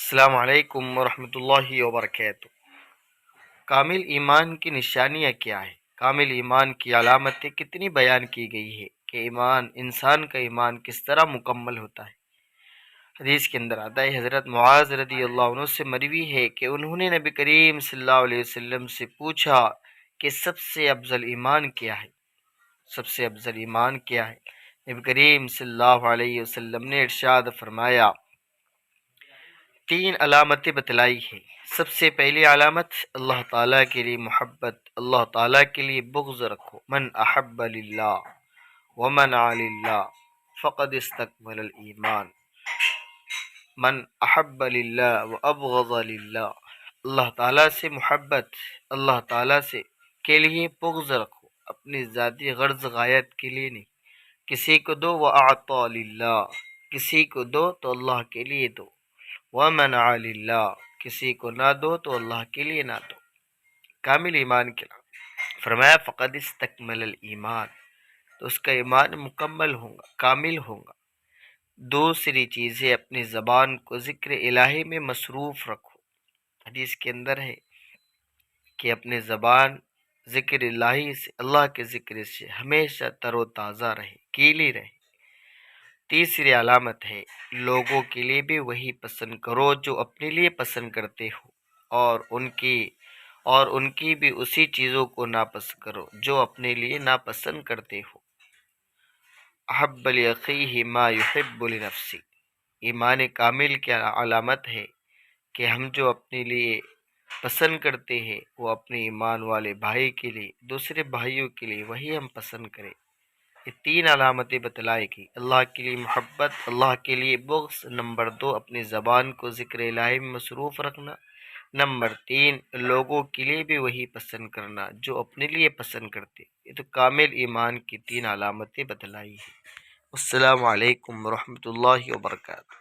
السلام علیکم ورحمۃ اللہ وبرکاتہ۔ کامل ایمان کی نشانیاں کیا ہے؟ کامل ایمان کی علامتیں کتنی بیان کی گئی ہے کہ انسان کا ایمان کس طرح مکمل ہوتا ہے۔ حدیث کے اندر آتا ہے، حضرت معاذ رضی اللہ عنہ سے مروی ہے کہ انہوں نے نبی کریم صلی اللہ علیہ وسلم سے پوچھا کہ سب سے افضل ایمان کیا ہے؟ سب سے افضل ایمان کیا ہے؟ نبی کریم صلی اللہ علیہ وسلم نے ارشاد فرمایا، تین علامتیں بتلائی ہیں۔ سب سے پہلی علامت، اللہ تعالیٰ کے لیے محبت، اللہ تعالیٰ کے لیے بغض رکھو۔ من احب للہ ومن للہ فقد استکمل الایمان۔ من احب للہ وابغض للہ، اللہ تعالیٰ سے محبت، اللہ تعالیٰ سے کے لیے بغض رکھو، اپنی ذاتی غرض غایت کے لیے نہیں۔ کسی کو دو، واعطى للہ، کسی کو دو تو اللہ کے لیے دو، ومنع للہ، کسی کو نہ دو تو اللہ کے لیے نہ دو۔ کامل ایمان کے نام فرمایا فقد استکمل الایمان، تو اس کا ایمان مکمل ہوگا، کامل ہوگا۔ دوسری چیزیں، اپنی زبان کو ذکر الہی میں مصروف رکھو۔ حدیث کے اندر ہے کہ اپنی زبان ذکر الہی سے، اللہ کے ذکر سے ہمیشہ تر و تازہ رہے، کیلی رہے۔ تیسری علامت ہے، لوگوں کے لیے بھی وہی پسند کرو جو اپنے لیے پسند کرتے ہو، اور ان کی بھی اسی چیزوں کو ناپسند کرو جو اپنے لیے ناپسند کرتے ہو۔ احب لاخیہ ما یحب لنفسہ، ایمان کامل کی علامت ہے کہ ہم جو اپنے لیے پسند کرتے ہیں وہ اپنے ایمان والے بھائی کے لیے، دوسرے بھائیوں کے لیے وہی ہم پسند کریں۔ یہ تین علامتیں بتلائے گی، اللہ کے لیے محبت، اللہ کے لیے بغض، نمبر 2 اپنی زبان کو ذکر الہی میں مصروف رکھنا، نمبر 3 لوگوں کے لیے بھی وہی پسند کرنا جو اپنے لیے پسند کرتے۔ یہ تو کامل ایمان کی تین علامتیں بتلائی ہیں۔ السلام علیکم ورحمۃ اللہ وبرکاتہ۔